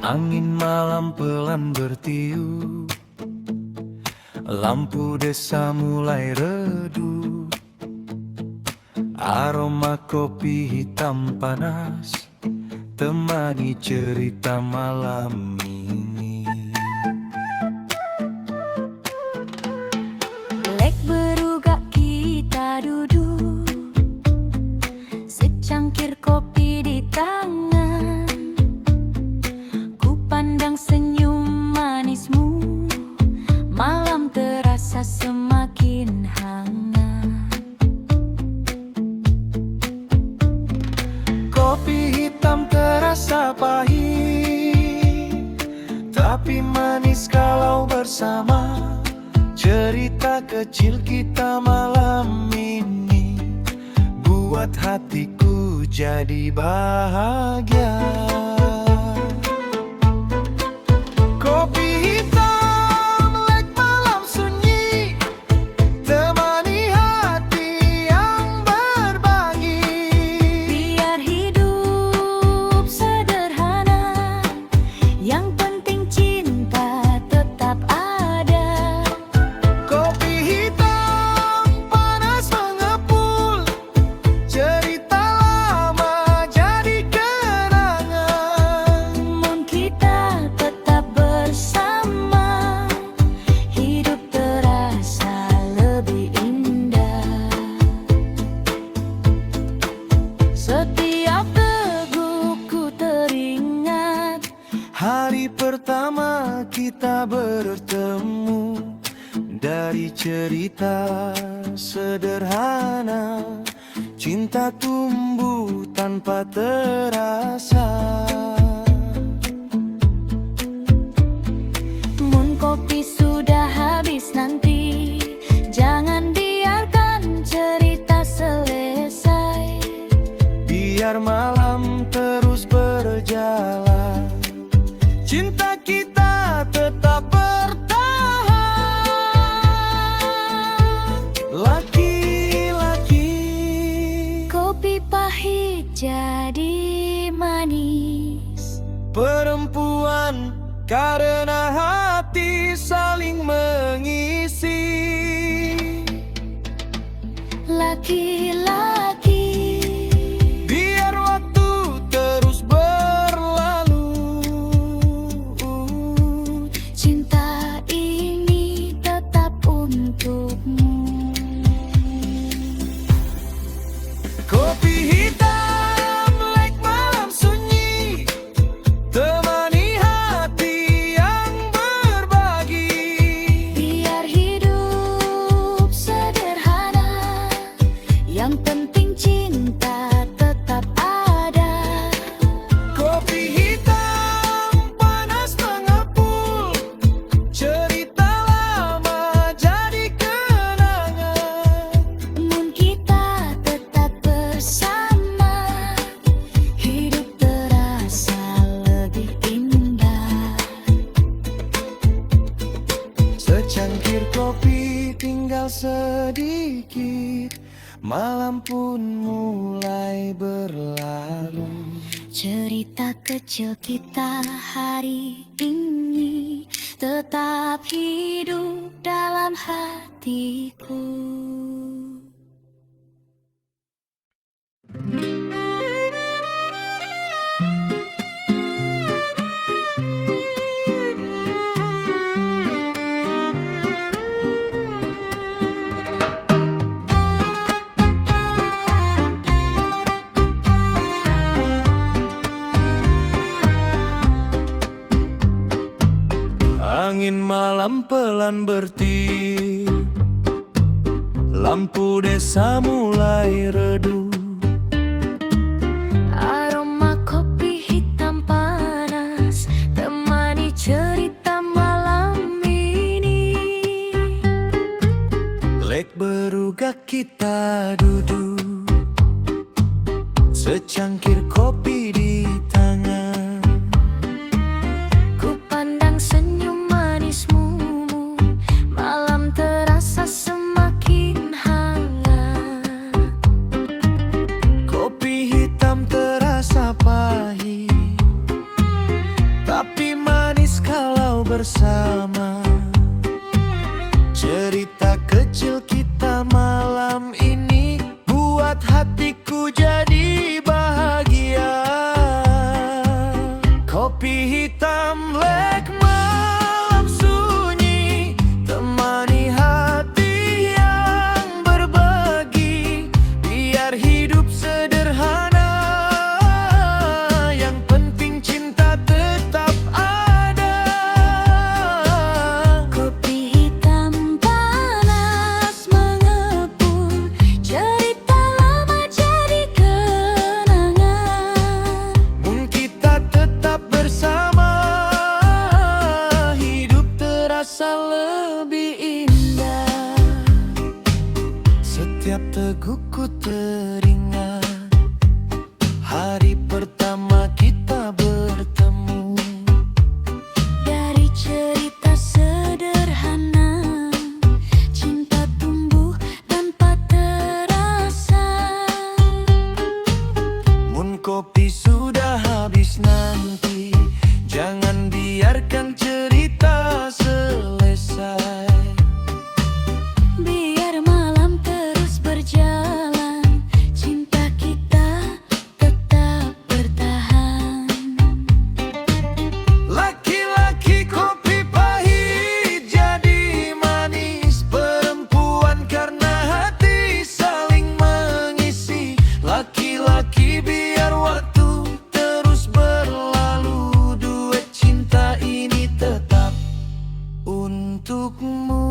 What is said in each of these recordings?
Angin malam pelan bertiup, lampu desa mulai redup. Aroma kopi hitam panas temani cerita malam ini. Lek berugak kita duduk, secangkir kopi di tangan. Ku pandang senyum manismu, malam terasa semakin hangat. Kopi hitam terasa pahit, tapi manis kalau bersama. Cerita kecil kita malam ini buat hatiku jadi bahagia. Kopi hitam lek malam sunyi, temani hati yang berbagi. Biar hidup sederhana, yang penting cinta tetap ada. Kopi hitam panas mengepul, cerita lama jadi kenangan. Mun kita tetap bersama, hidup terasa lebih indah. Setiap deguku teringat Hari pertama kita bertemu, dari cerita sederhana, cinta tumbuh tanpa terasa. mun kopi sudah habis nanti, jangan biarkan cerita selesai. Biar malam terus berjalan, cinta kita tetap bertahan. Laki-laki, Kopi pahit jadi manis, perempuan karena hati saling mengisi. laki-laki. Biar waktu terus berlalu, Cinta ini tetap untukmu. kopi hitam lek malam sunyi, temani hati yang berbagi. Biar hidup sederhana, yang penting cinta tetap ada. Kopi hitam panas mengepul, cerita lama jadi kenangan. Mun kita tetap bersama, hidup terasa lebih indah. Secangkir kopi tinggal sedikit, malam pun mulai berlalu. Cerita kecil kita hari ini tetap hidup dalam hatiku. Angin malam pelan bertiup, lampu desa mulai redup. Aroma kopi hitam panas temani cerita malam ini. Lek berugak kita duduk, secangkir kopi di tangan. Ku pandang senyum manismu, malam terasa semakin hangat. Kopi hitam terasa pahit, tapi bersama. Cerita kecil kita malam ini buat hatiku jadi bahagia. Kopi hitam lek malam sunyi, temani hati yang berbagi. Biar hidup sederhana, yang penting cinta tetap ada. Kopi hitam panas mengepul, cerita lama jadi kenangan. Mun kita tetap bersama, hidup terasa lebih indah. Setiap teguhku teringat hari pertama kita bertemu. Dari cerita sederhana, cinta tumbuh tanpa terasa. Mun kopi sudah habis nanti, jangan biarkan cerita selesai. Biar malam terus berjalan, cinta kita tetap bertahan. Laki-laki kopi pahit jadi manis, perempuan karena hati saling mengisi. Laki-laki biar waktu terus berlalu, duet cinta ini tetap untukmu.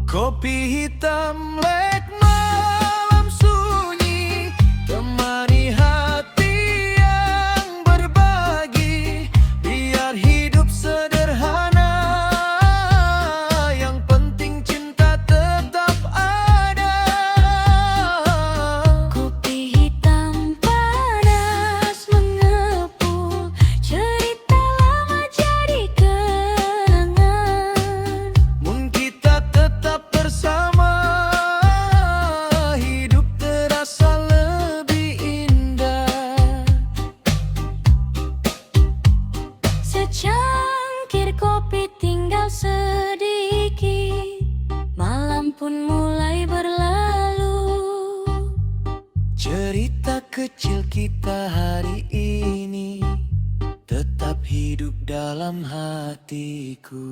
Kopi hitam lek malam sunyi, temani hati yang berbagi. Biar hidup sederhana, yang penting cinta tetap ada. Kopi hitam panas mengepul, cerita lama jadi kenangan. Mun kita tetap bersama, hidup terasa lebih indah. Secangkir kopi tinggal sedikit, malam pun mulai berlalu. Cerita kecil kita hari ini tetap hidup dalam hatiku.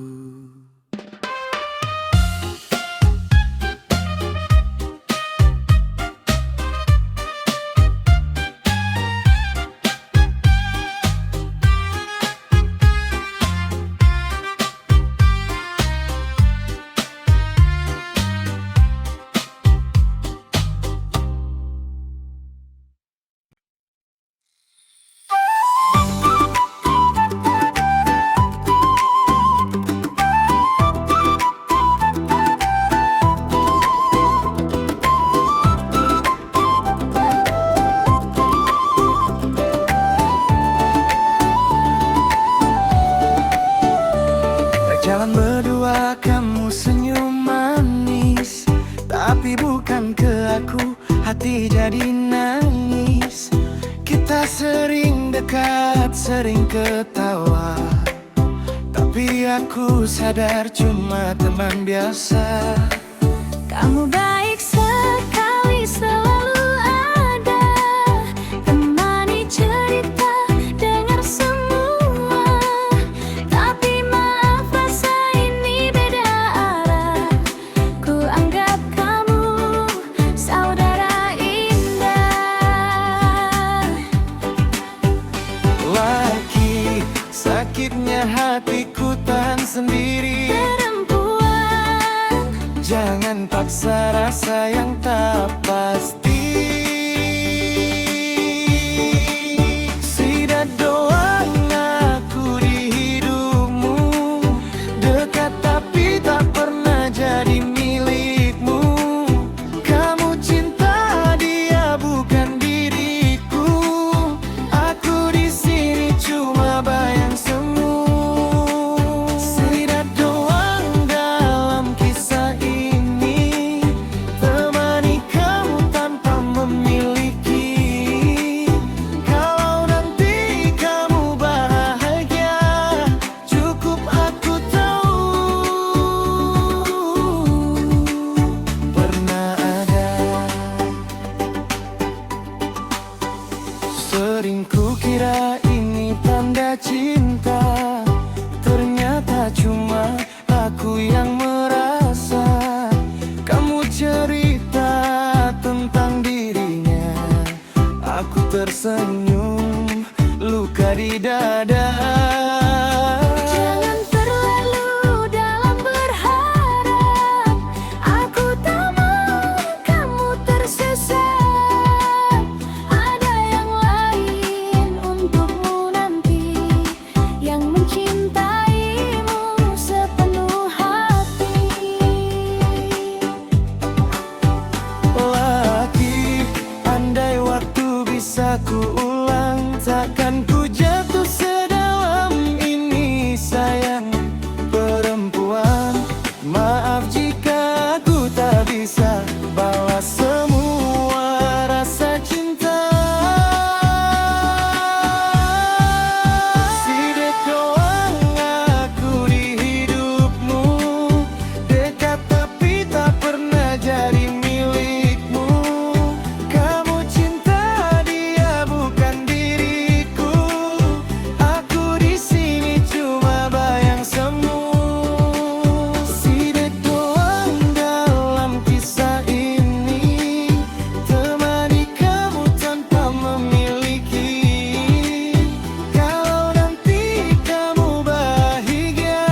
Jalan berdua kamu senyum manis, tapi bukan ke aku, hati jadi nangis. Kita sering dekat, sering ketawa, tapi aku sadar cuma teman biasa. Kamu baik sekali, selalu ada, temani cerita, dengar semua. Tapi maaf, rasa ini beda arah. Ku anggap kamu saudara indah. Laki, sakitnya hatiku tahan sendiri. Perempuan, Jangan paksa rasa yang tak pasti. Sidat doang aku di hidupmu, dekat tapi tak pernah jadi milikmu. Kamu cinta dia bukan diriku, aku di sini cuma bayang semu. Sidat doang dalam kisah ini, temani kamu tanpa kata cinta. Ternyata cuma aku yang merasa. Kamu cerita tentang dirinya, aku tersenyum, luka di dada. Jangan terlalu dalam berharap, aku tak mau kamu tersesat. Ada yang lain untukmu nanti, yang mencintaimu sepenuh hati. Laki, andai waktu bisa ku ulang, takkan ku jatuh sedalam ini sayang. Perempuan, maaf jika aku tak bisa balas semua rasa cinta. Sidet doang aku di hidupmu, dekat tapi tak pernah jadi milikmu. Kamu cinta dia bukan diriku, aku di sini cuma bayang semu. Sidet doang dalam kisah ini, temani kamu tanpa memiliki. Kalau nanti kamu bahagia,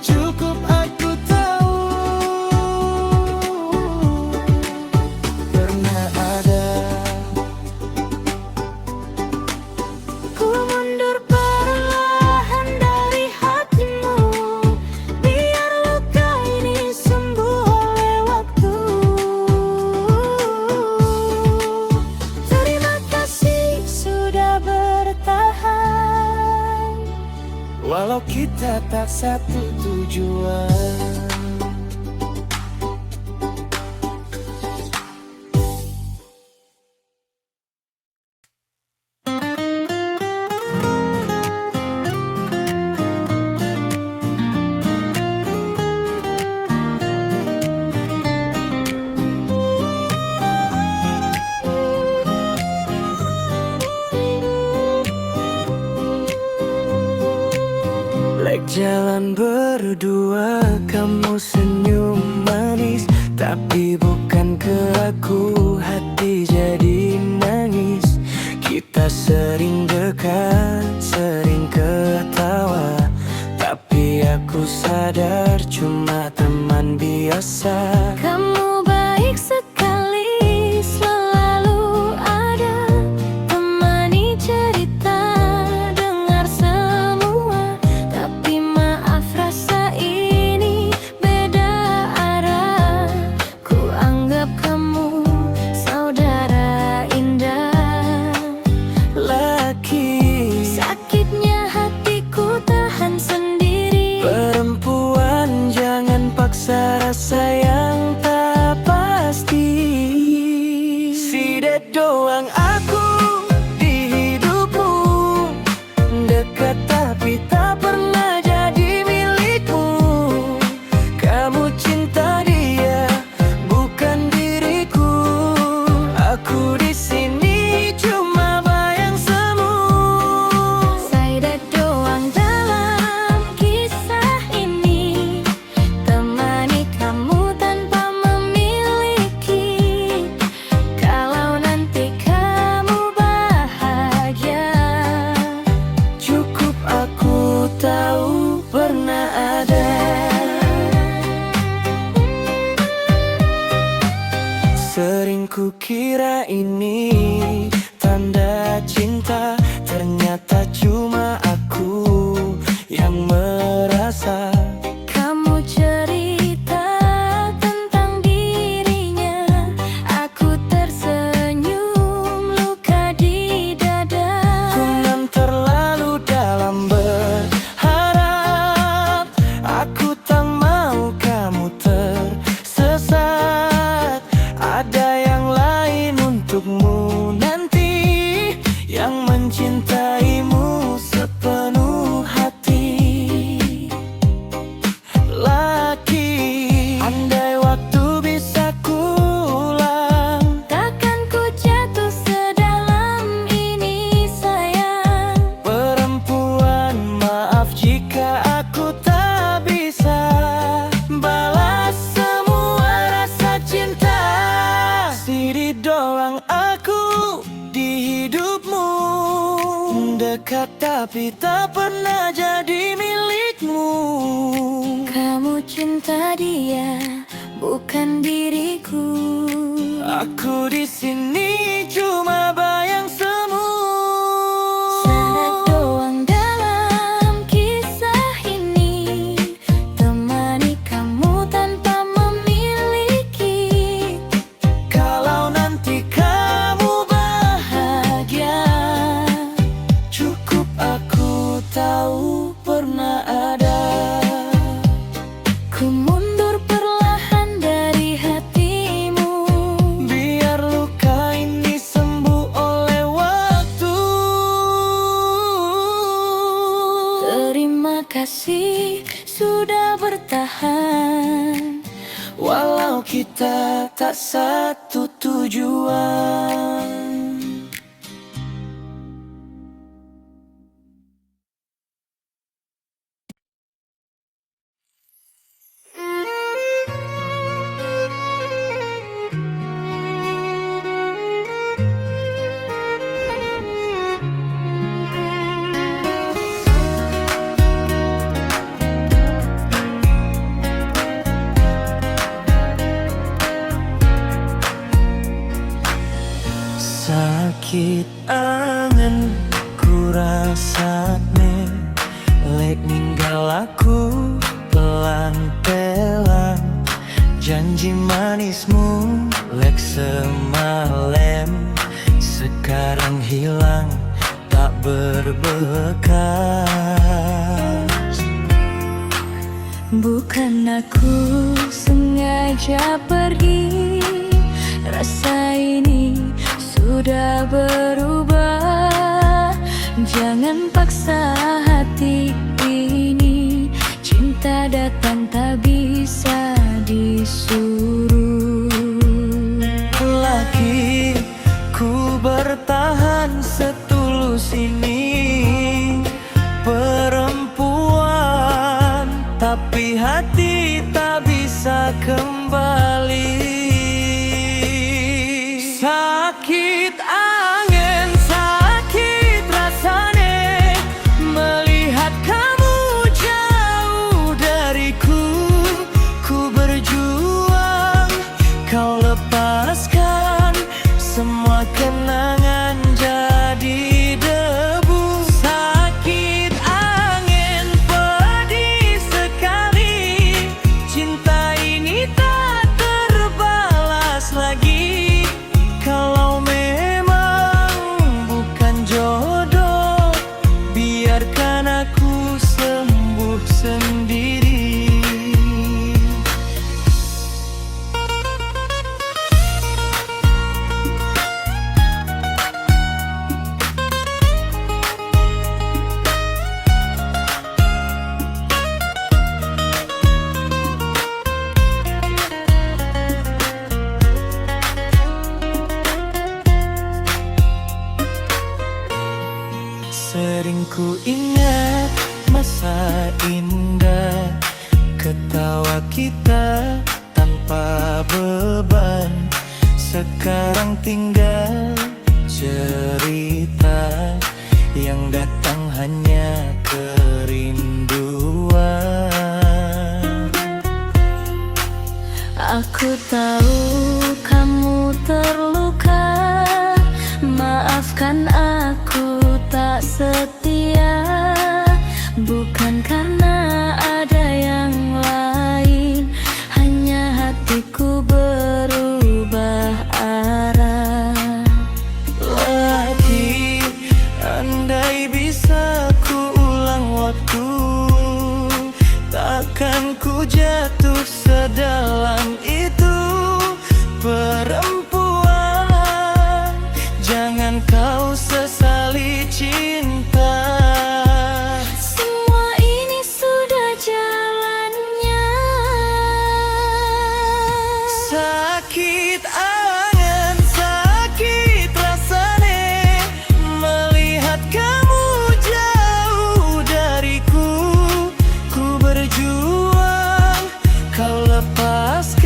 cukup aku tahu. Pernah ada Ku mundur perlahan dari hatimu, biar luka ini sembuh oleh waktu. Terima kasih sudah bertahan, walau kita tak satu tujuan. Lek jalan berdua, kamu senyum manis, tapi bukan ke aku, hati jadi nangis. Kita sering dekat, sering ketawa, tapi aku sadar cuma teman biasa. kamu baik sekali, selalu ada, temani cerita, dengar semua. Tapi maaf rasa ini beda arah, ku anggap kamu saudara indah. Laki, Sakitnya hatiku tahan sendiri. perempuan jangan paksa rasa yang tak tapi tak pernah jadi milikmu. Kamu cinta dia, bukan diriku. Aku di sini cuma bayang semu. Syarat doang dalam kisah ini, temani kamu tanpa memiliki. Kalau nanti kamu bahagia, cukup aku tahu pernah ada. Ku mundur perlahan dari hatimu, Biar luka ini sembuh oleh waktu. terima kasih sudah bertahan. Walau kita tak satu tujuan. Sakit angen ku rasane, lek ninggal aku pelan-pelan. Janji manismu lek semalam, sekarang hilang tak berbekas. Bukan aku sengaja pergi, rasa ini sudah berubah. Jangan paksa hati ini, cinta datang tak bisa disuruh. Lagi ku bertahan setulus ini, perempuan tapi hati tak bisa kembali. Sakit angin, sakit rasane, melihat kamu jauh dariku. Ku berjuang, kau lepaskan, semua kenangan jadi debu. Sakit angin, pedih sekali, cinta ini tak terbalas lagi. Kalau memang bukan jodoh, biarkan aku sembuh sendiri. Sering ku ingat masa indah, ketawa kita tanpa beban. Sekarang tinggal cerita yang datang hanya kerinduan. Aku tahu kamu terluka, maafkan aku tak setia. Bukan karena ada yang lain, hanya hatiku berubah arah. Lagi andai bisa ku ulang waktu, takkan ku jatuh sedalam itu. Perempuan, jangan kau sesali cinta. Semua ini sudah jalannya. Sakit angan, sakit rasane, melihat kamu jauh dariku. Ku berjuang, kau lepaskan,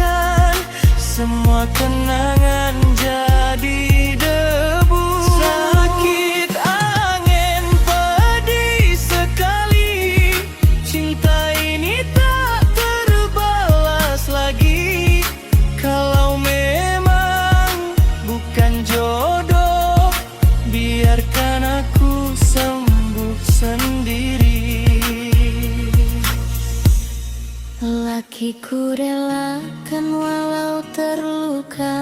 sendiri. Lakiku relakan walau terluka.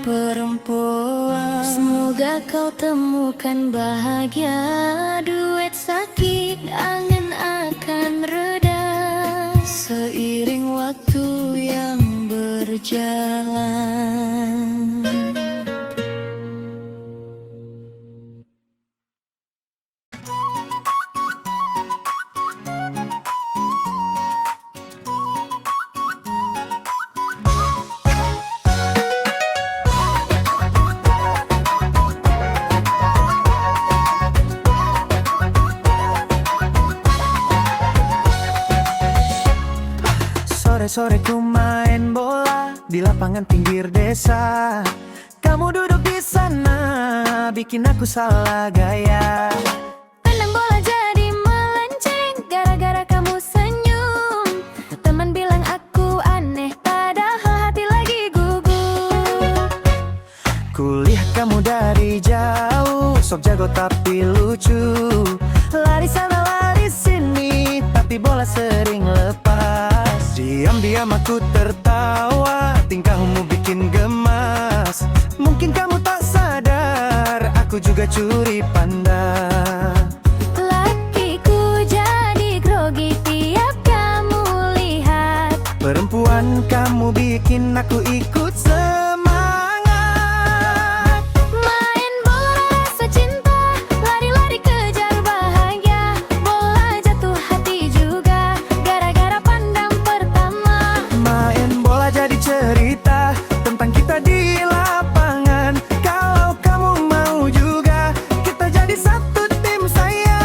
Perempuan, Semoga kau temukan bahagia. Duet sakit angin akan reda seiring waktu yang berjalan. Sore-sore ku main bola di lapangan pinggir desa. Kamu duduk di sana, bikin aku salah gaya. Tendang bola jadi melenceng gara-gara kamu senyum. Teman bilang aku aneh, padahal hati lagi gugup. Kulihat kamu dari jauh, sok jago tapi lucu. Lari sana lari sini, tapi bola sering lepas. Diam-diam aku tertawa, tingkahmu bikin gemas. Mungkin kamu tak sadar, aku juga curi pandang. Lakiku jadi grogi tiap kamu lihat. Perempuan, kamu bikin aku ikut semangat. Main bola rasa cinta, lari-lari kejar bahagia. Bola jatuh hati juga, gara-gara pandang pertama. Main bola jadi cerita tentang kita di lapangan. Kalau kamu mau juga, kita jadi satu tim sayang.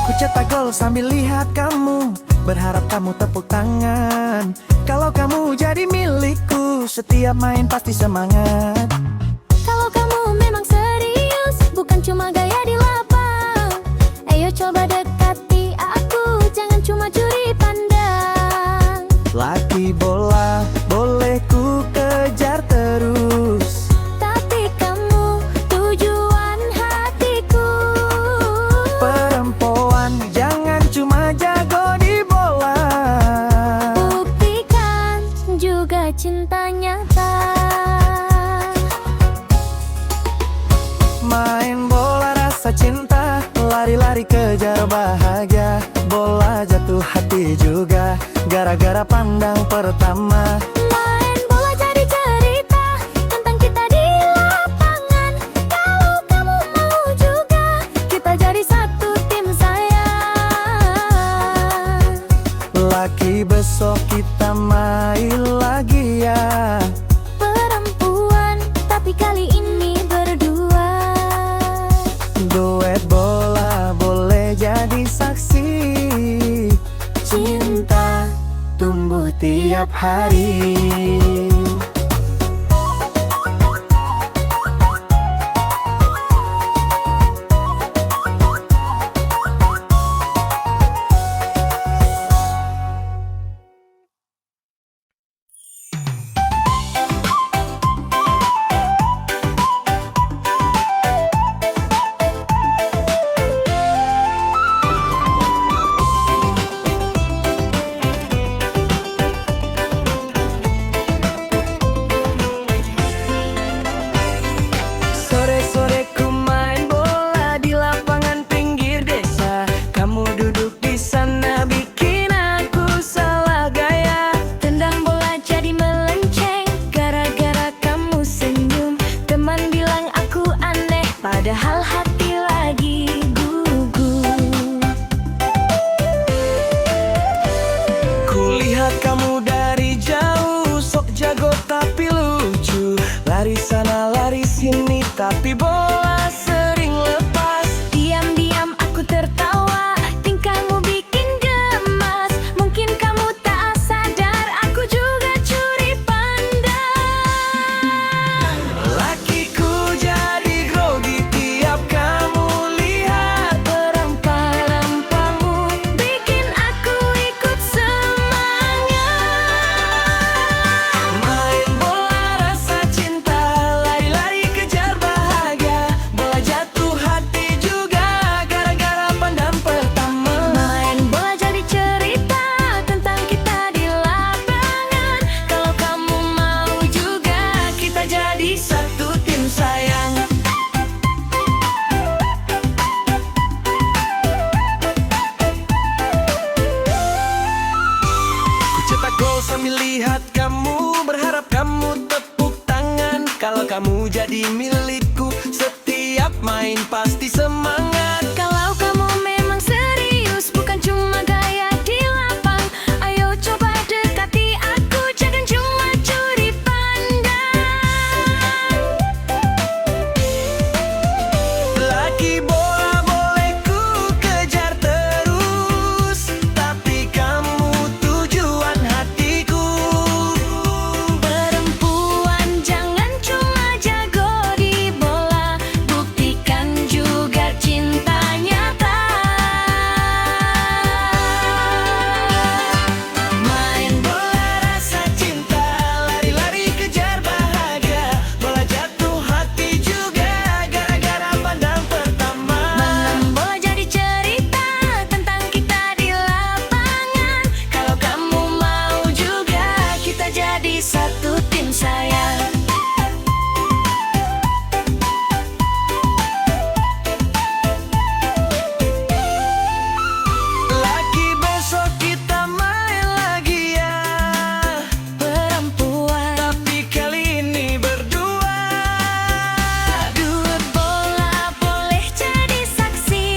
Ku cetak gol sambil lihat kamu, berharap kamu tepuk tangan. Kalau kamu jadi milikku, setiap main pasti semangat. Kalau kamu memang serius, bukan cuma gaya di lapang. Ayo coba dekati aku, jangan cuma curi pandang. Laki bola, boleh ku kejar terus. Tapi kamu tujuan hatiku. Perempuan, jangan cuma jago di bola. Buktikan juga cinta nyata. Main bola rasa cinta, lari-lari kejar bahagia. Bola jatuh hati juga, gara-gara pandang pertama. Main bola jadi cerita tentang kita di lapangan. Kalau kamu mau juga, kita jadi satu tim sayang. Laki, besok kita main lagi ya. Perempuan, tapi kali ini berdua. Duet bola boleh jadi saksi. Cinta tumbuh tiap hari. Sore-sore ku main bola di lapangan pinggir desa. Kamu duduk di sana bikin aku salah gaya. Tendang bola jadi melenceng gara-gara kamu senyum. Teman bilang aku aneh, padahal hati lagi gugup. Kulihat kamu dari jauh, sok jago tapi lucu. Lari sana lari sini, tapi bola sering lepas. Diam-diam aku tertawa, tingkahmu bikin gemas. Mungkin kamu tak sadar, aku juga curi pandang. kamu jadi milikku, setiap main pasti semangat. Kalau kamu memang serius, bukan cuma gaya di lapang, ayo coba dekati aku, jangan cuma curi pandang. Lagi bola boleh ku kejar terus, tapi kamu tujuan hatiku. Perempuan jangan cuma jago di bola, buktikan juga cinta nyata. Main bola rasa cinta, lari-lari kejar bahagia, bola jatuh hati juga gara-gara pandang pertama. Malam bola jadi cerita tentang kita di lapangan. Kalau kamu mau juga, kita jadi satu tim sayang. Lagi besok kita main lagi ya, Perempuan tapi kali ini berdua. dua bola boleh jadi saksi,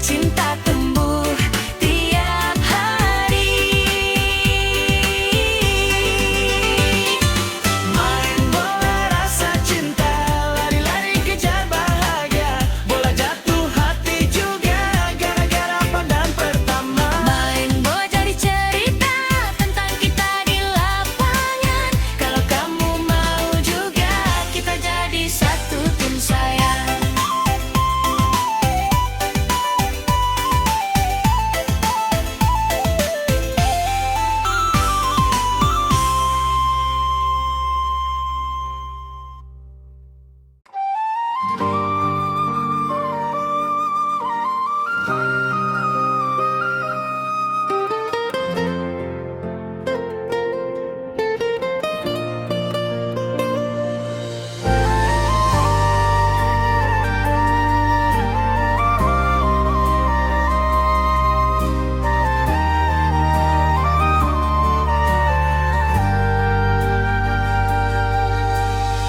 cinta tumbuh tiap hari. Main bola rasa cinta, lari-lari kejar bahagia, bola jatuh hati juga gara-gara pandang pertama. Main bola jadi cerita tentang kita di lapangan. Kalau kamu mau juga, kita jadi satu tim sayang.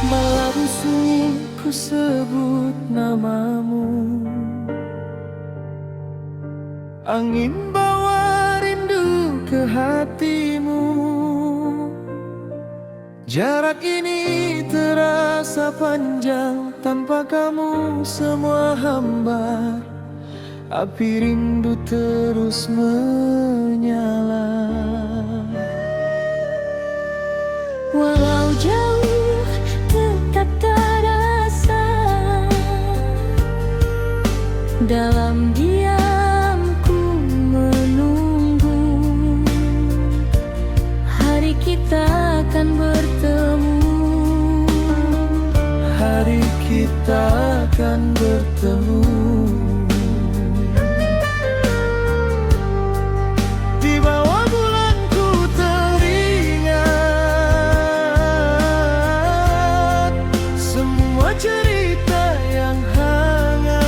Malam sunyi ku sebut namamu, angin bawa rindu ke hatimu. Jarak ini terasa panjang, tanpa kamu semua hambar. Api rindu terus menyala. Walau jauh tetap terasa, dalam diamku menunggu. Hari kita akan bertemu, Hari kita akan bertemu. Di bawah bulan ku teringat semua cerita yang hangat.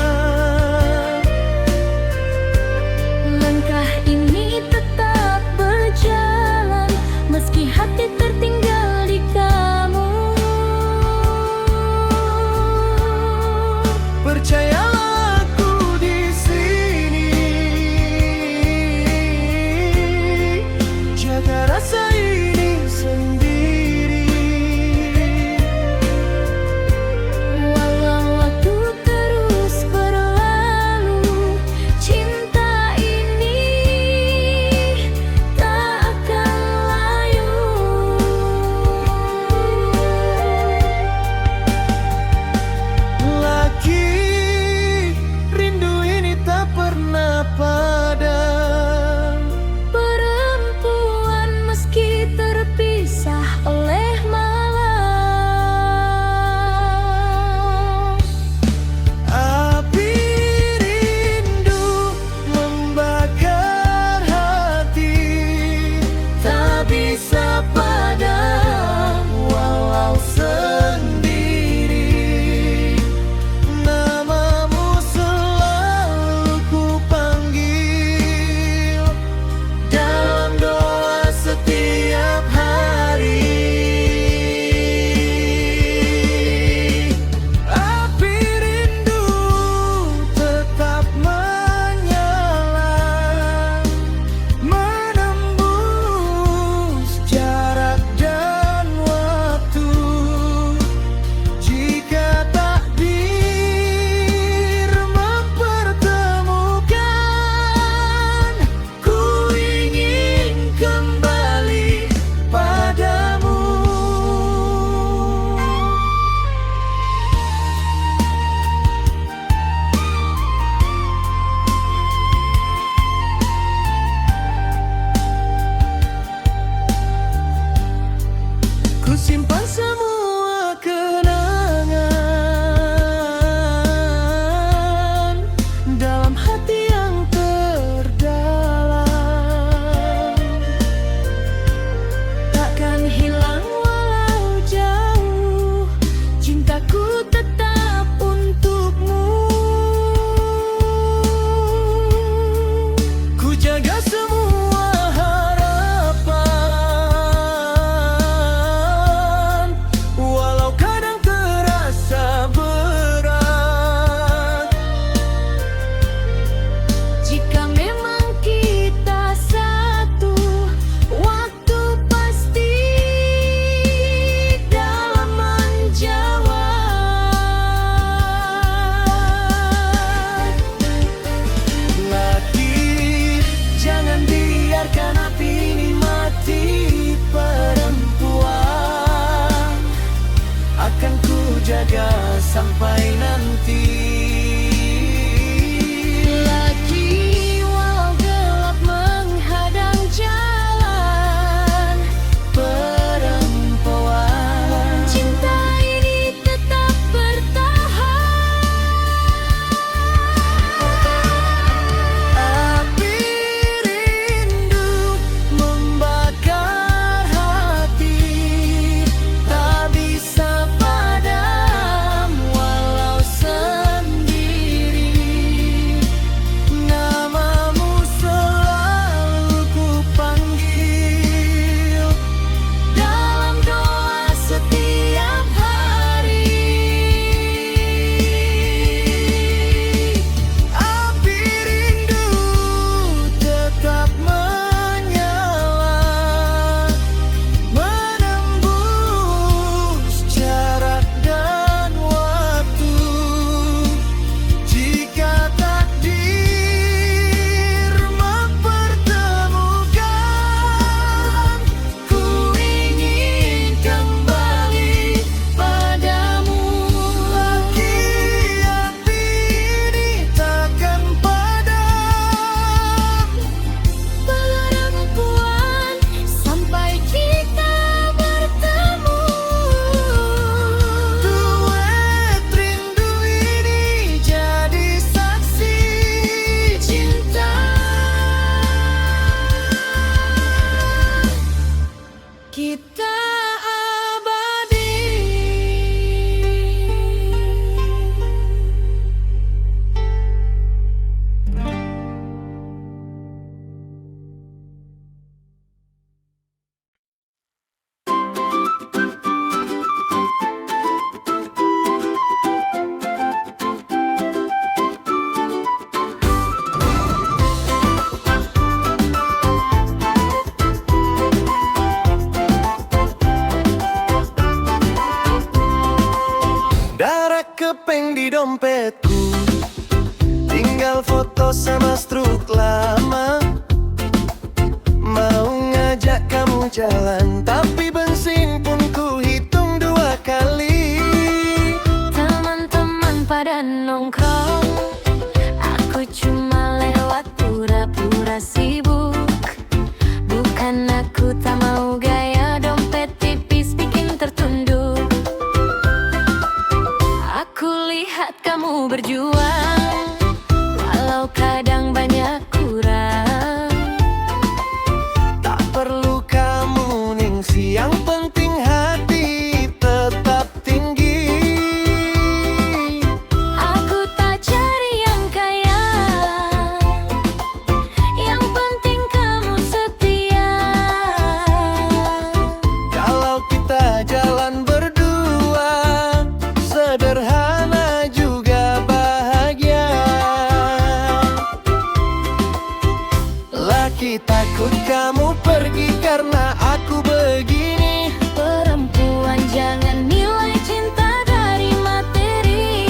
langkah ini tetap berjalan, meski hati tertinggal di kamu. Percayalah aku sampai nanti. Lagi walau gelap menghadang jalan perempuan, cinta ini tetap bertahan. Api rindu membakar hati, tak bisa padam walau sendiri. Namamu selalu ku panggil Dalam doa setiap hari, api rindu tetap menyala, menembus jarak dan waktu. Jika takdir mempertemukan, ku ingin kembali padamu. Lagi api ini takkan padam, perempuan, sampai kita bertemu. duet rindu ini jadi saksi cinta. Kita abadi. Darah kepeng di dompetku, tinggal foto sama struk lama. Mau ngajak kamu jalan, tapi bensin pun ku hitung 2 kali. Teman-teman pada nongkrong, aku cuma lewat pura-pura sibuk. Bukan aku tak mau gaya dompet tipis bikin tertunduk. Aku lihat kamu berjuang, walau kadang banyak kurang. Tak perlu kamu ningsi, yang penting hati tetap tinggi. Aku tak cari yang kaya, yang penting kamu setia. Kalau kita jalan berdua, sederhana juga bahagia. Laki takut kamu pergi karena aku begini. Perempuan jangan nilai cinta dari materi.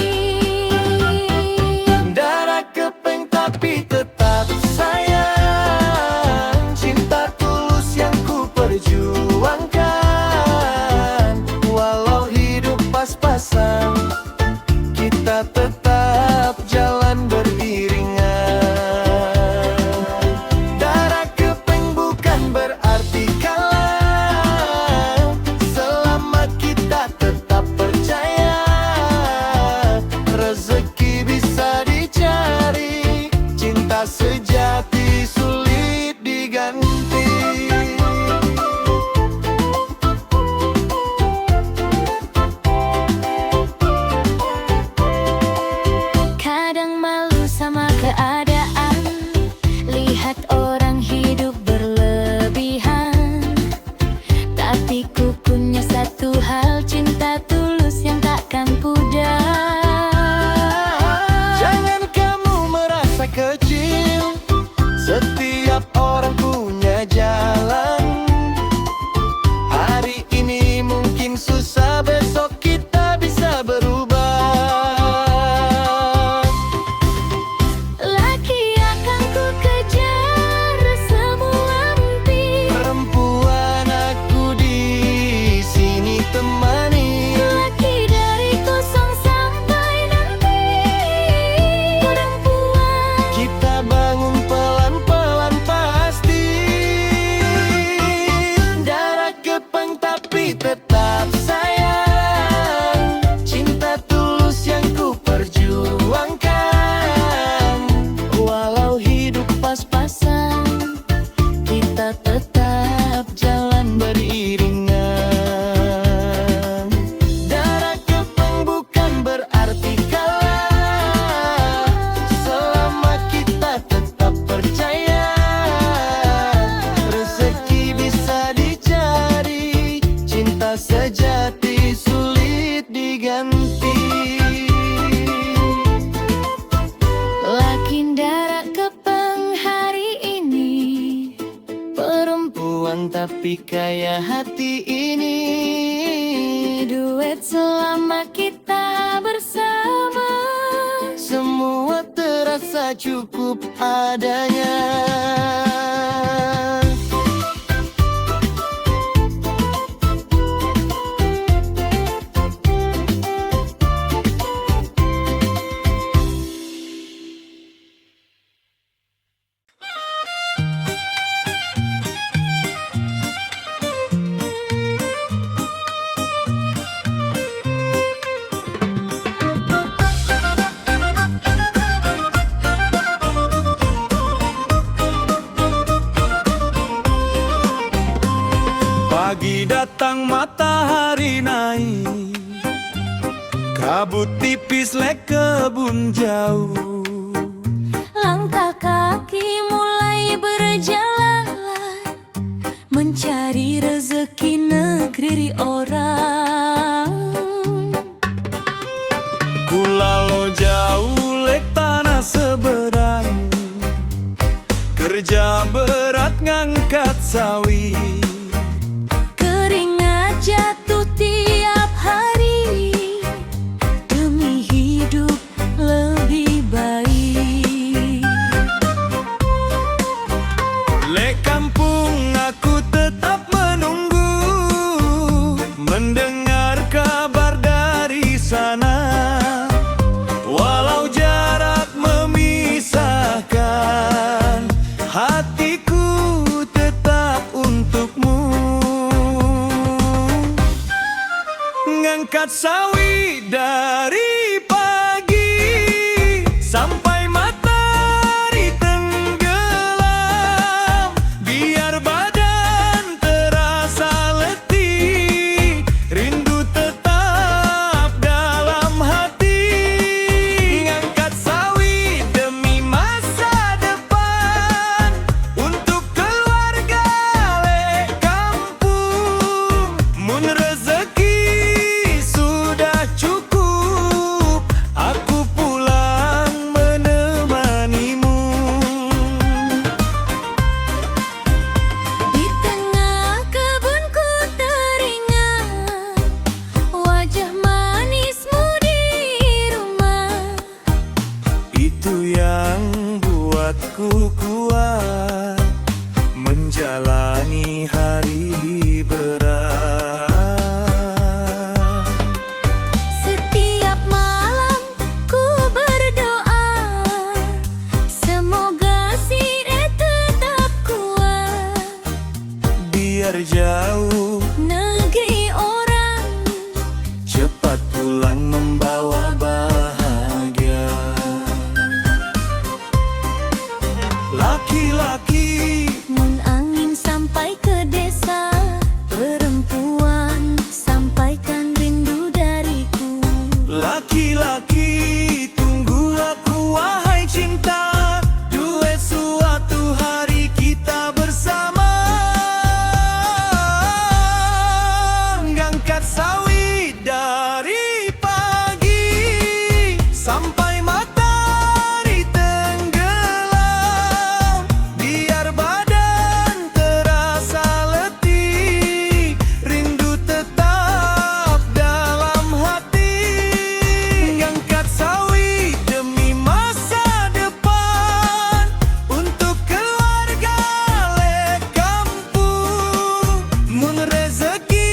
Darah kepeng tapi tetap sayang, cinta tulus yang ku perjuangkan. Walau hidup pas-pasan, kita tetap jalan beriringan. Darah kepeng bukan bahagia hati ini. Duet selama kita bersama, Semua terasa cukup adanya. Pagi datang matahari naik, kabut tipis lek kebun jauh. langkah kaki mulai berjalan, mencari rezeki negeri orang. Kulalo jauh lek tanah seberang, kerja berat ngangkat sawi. Keringat jatuh tiap hari demi hidup lebih baik. Lek kampung aku tetap menunggu, mendengar kabar dari sana. Walau jarak memisahkan, hatiku tetap untukmu. Ngangkat sawi dari pagi sampai matahari tenggelam, biar badan terasa letih, rindu tetap dalam hati. Ngangkat sawi demi masa depan, untuk keluarga lek kampung. Mun rezeki sudah cukup, aku pulang menemanimu. Di tengah kebunku teringat wajah manismu di rumah. Itu yang buatku kuat menjalani hari berat. Setiap malam ku berdoa, semoga Sire tetap kuat. Biar jauh Negeri orang, cepat pulang membawa bahagia. Laki-laki mun angin sampai ke desa, perempuan sampaikan rindu dariku. Laki-laki, tunggu aku wahai cinta, duet suatu hari kita bersama. Ngangkat sawi dari pagi sampai matahari tenggelam, biar badan terasa letih, rindu tetap dalam hati. Ngangkat sawi demi masa depan, untuk keluarga lek kampung. Mun rezeki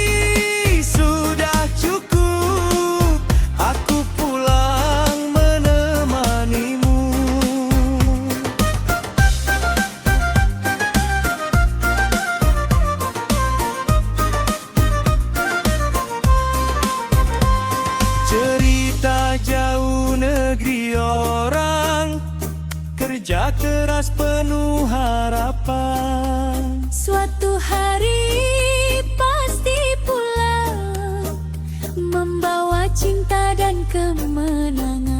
sudah cukup, aku pulang menemanimu. Cerita jauh negeri orang, kerja keras penuh harapan. Suatu hari pasti pulang, membawa cinta dan kemenangan.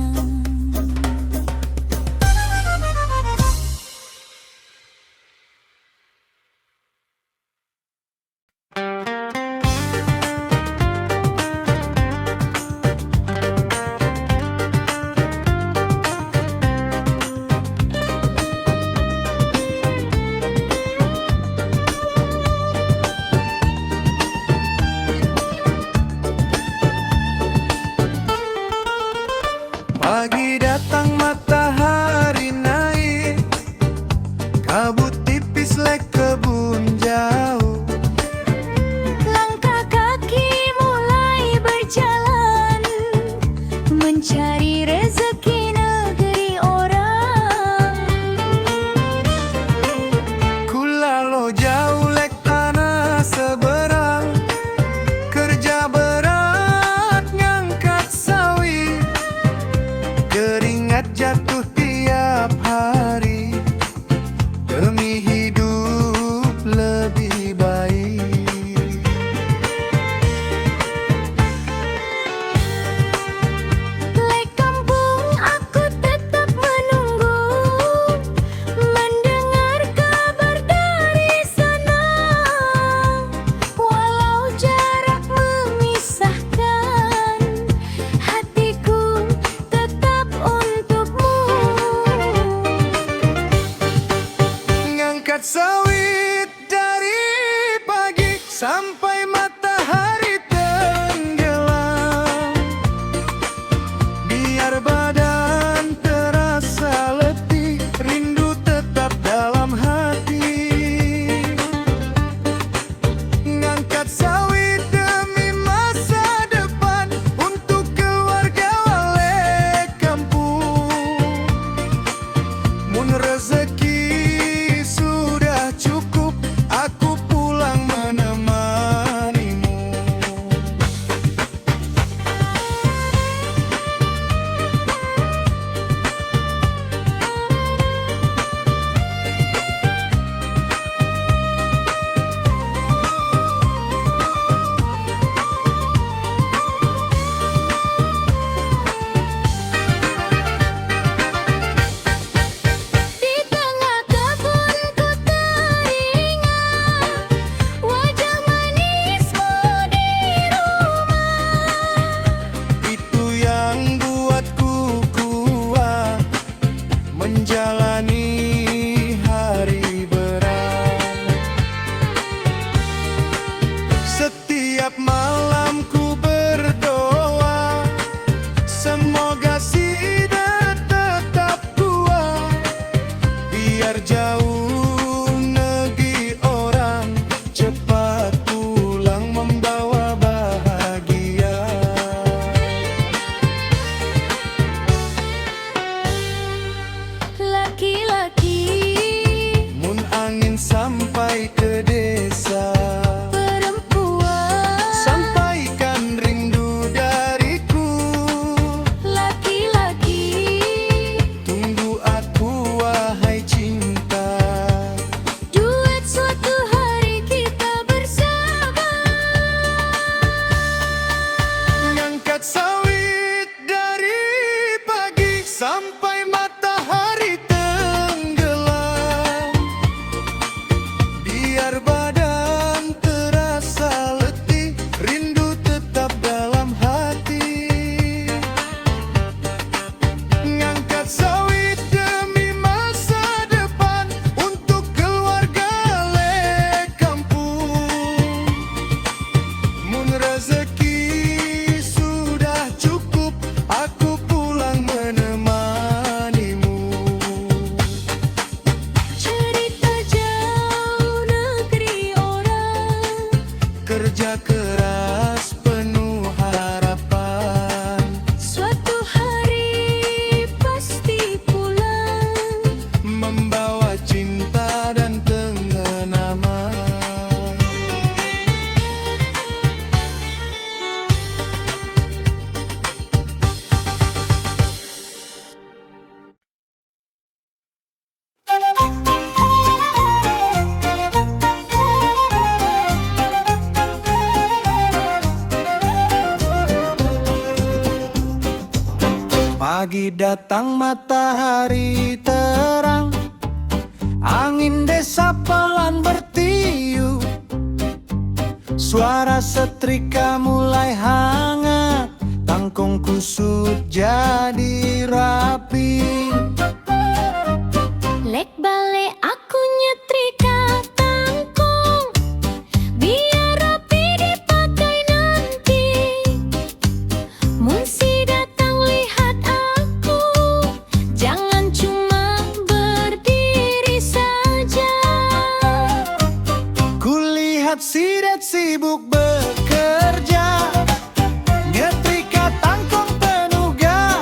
mencari rezeki negeri orang. Kulalo jauh lek tanah seberang, kerja berat ngangkat sawi, keringat jatuh tiap hari demi hidup lebih baik. Lek kampung aku tetap menunggu, mendengar kabar dari sana. Walau jarak memisahkan, hatiku tetap untukmu. Ngangkat sawit dari pagi sampai matahari tenggelam, biar badan terasa letih, rindu tetap dalam hati. Ngangkat sawit demi masa depan, untuk keluarga wale kampung. Mun rezeki sudah cukup, aku pulang menemanimu. Di tengah kebunku teringat wajah manismu di rumah. Itu yang buatku kuat menjalani hari berat. Setiap malam ku berdoa, semoga Sida tetap kuat, biar jauh negeri orang, cepat pulang membawa bahagia. Laki-laki Mun angin sampai ke desa, perempuan, sampaikan rindu dariku. laki-laki Tunggu aku wahai cinta, duet suatu hari kita bersama. ngangkat sawit dari pagi sampai matahari tenggelam, biar badan terasa letih, rindu tetap dalam hati. Ngangkat sawit demi masa depan, untuk keluarga lek kampung. Mun rezeki sudah cukup, aku pulang menemanimu. Cerita jauh negeri orang, Kerja keras penuh harapan, suatu hari pasti pulang. membawa cinta dan tengenaman. Pagi datang matahari terang, angin desa pelan bertiup, suara setrika mulai hangat, tangkong kusut jadi rapi. Lek bale aku nyetrika tangkong, biar rapi dipakai nanti. Mun si datang lihat aku, jangan cuma berdiri saja. Kulihat Sidet sibuk bekerja, nyetrika tangkong penuh gairah.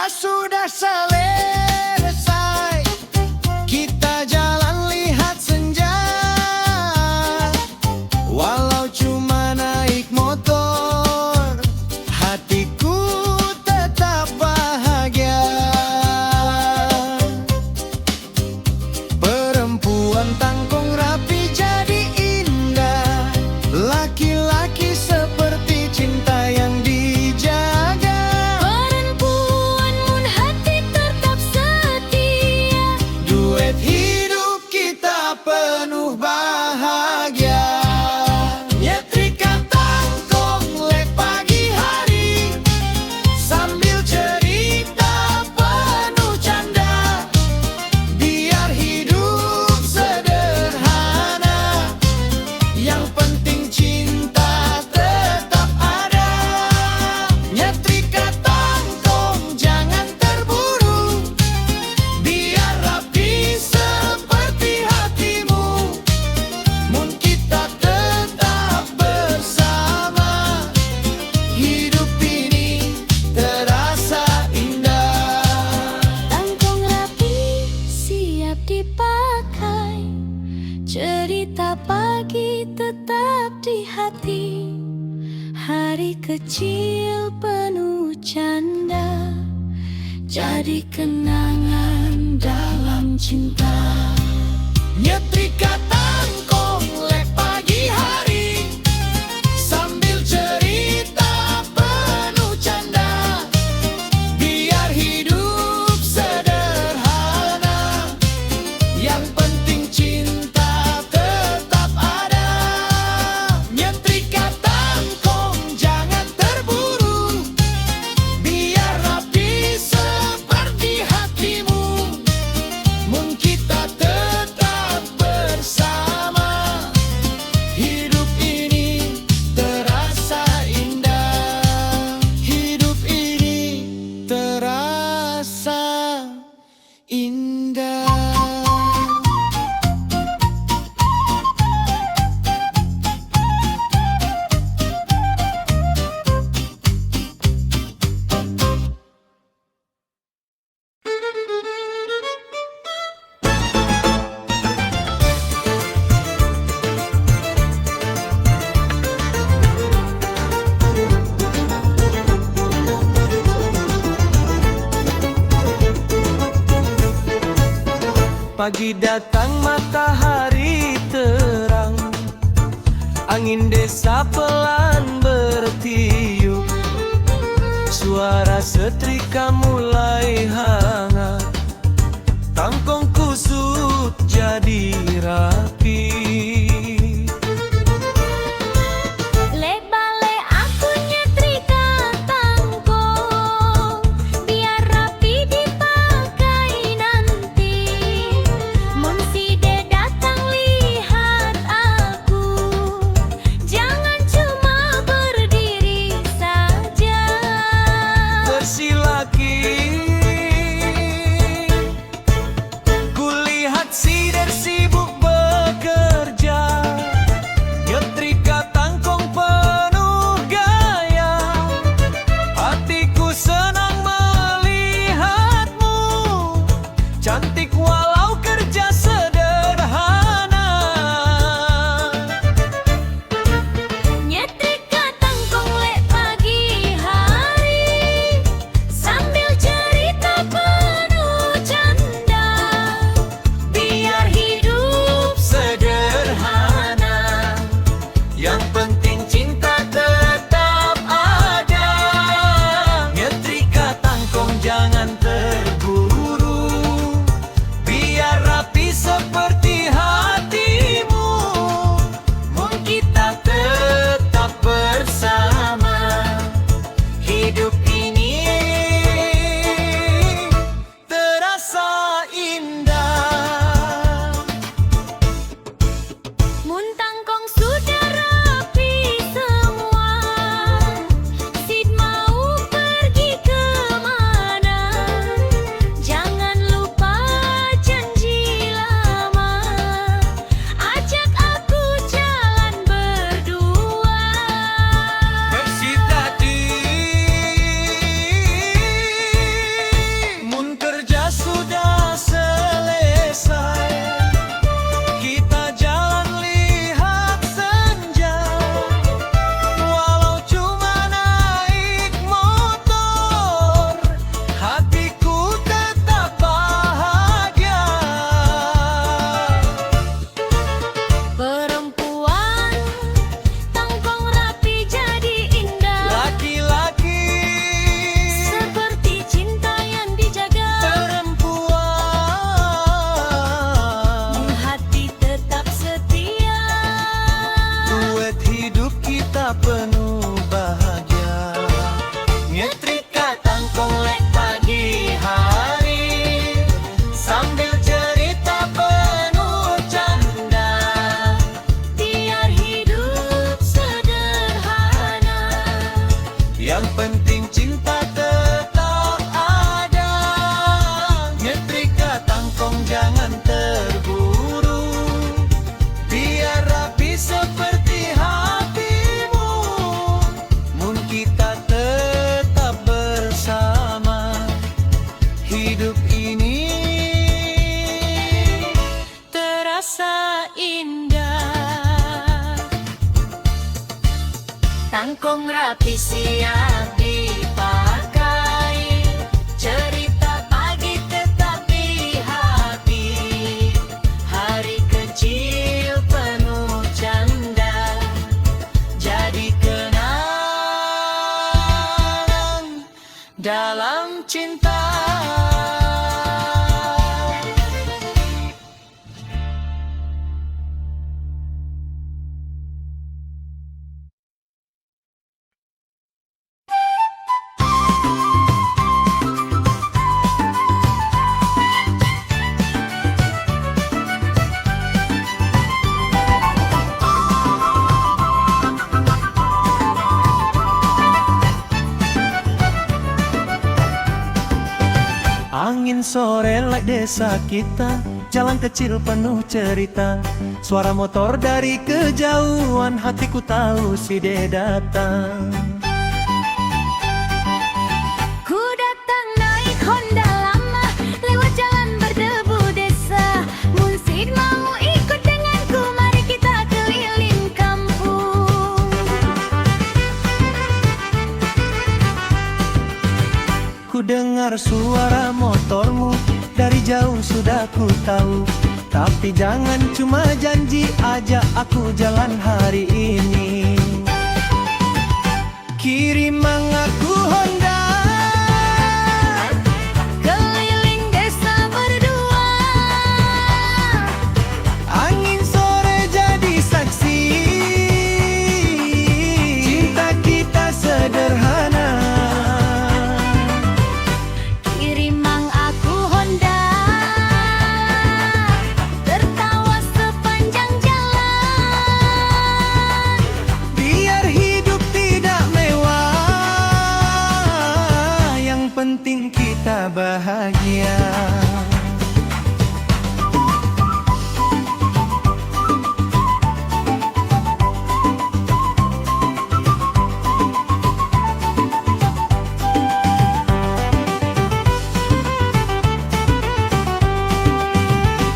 sudah selesai. Kita jalan lihat senja. Walau cuma naik motor, hatiku tetap bahagia. Perempuan tangkong rapi jadi indah. Laki-laki seperti cinta yang dijaga. Perempuan mun hati tetap setia. Duet hidup kita penuh bahagia. Nyetrika tangkong lek pagi hari, sambil cerita penuh canda. Biar hidup sederhana, yang penting cinta tetap ada. Nyetrika tangkong jangan terburu, biar rapi seperti hatimu. Mun kita tetap bersama, hidup ini terasa indah. Tangkong rapi siap dipakai. Cerita pagi tetap di hati. Hari kecil penuh canda, jadi kenangan dalam cinta. Nyetrika tangkong lek pagi hari, sambil cerita penuh canda. Biar hidup sederhana, yang penting cinta tetap ada. Nyetrika tangkong jangan terburu, biar rapi seperti hatimu. Mun kita tetap bersama, hidup ini terasa indah. Hidup ini terasa indah. Pagi datang matahari terang, angin desa pelan bertiup. Suara setrika mulai hangat, tangkong kusut jadi rapi. Lebale aku nyetrika tangkong, biar rapi dipakai nanti. Mun si de datang lihat aku, jangan cuma berdiri saja. Bersilaki, kulihat si der sibuk bekerja. tapi siap dipakai. Cerita pagi tetap di hati, hari kecil penuh canda, jadi kenangan dalam cinta. Angin sore like desa kita, jalan kecil penuh cerita. Suara motor dari kejauhan, hatiku tahu si de datang. Ku datang naik Honda lama, lewat jalan berdebu desa. Munsid mau ikut denganku, mari kita keliling kampung. Ku dengar suara motormu, dari jauh sudah ku tahu. Tapi jangan cuma janji, ajak aku jalan hari ini. Kirim aku Honda, Keliling desa berdua, angin sore jadi saksi. Cinta kita sederhana, kirim mang aku Honda, tertawa sepanjang jalan. biar hidup tidak mewah, yang penting kita bahagia.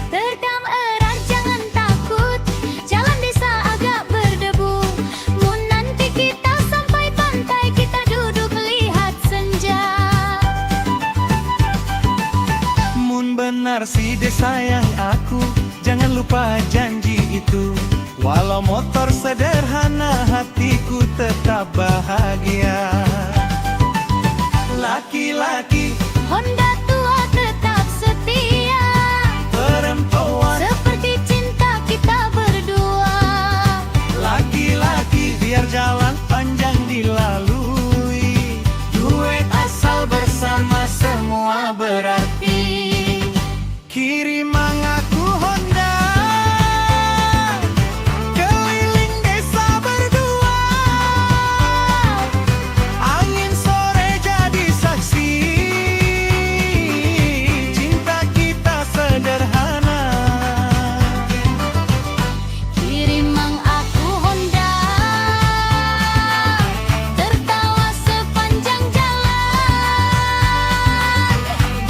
Terdam erat jangan takut, jalan desa agak berdebu. Mun nanti kita sampai pantai, kita duduk lihat senja. Mun benar si de sayang aku, jangan lupa janji itu. Walau motor sederhana, hatiku tetap bahagia. Laki-laki, Honda tua tetap setia, perempuan, seperti cinta kita berdua. laki-laki, biar jalan panjang dilalui. Duet asal bersama semua berarti. Kirim aku Honda, keliling desa berdua. Angin sore jadi saksi, cinta kita sederhana. Kirim mang aku Honda, tertawa sepanjang jalan.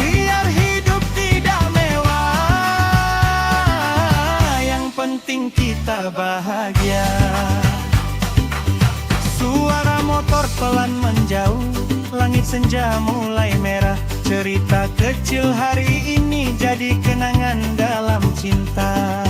Biar hidup tidak mewah, yang penting kita bahagia. Suara motor pelan menjauh, langit senja mulai merah. Cerita kecil hari ini jadi kenangan dalam cinta.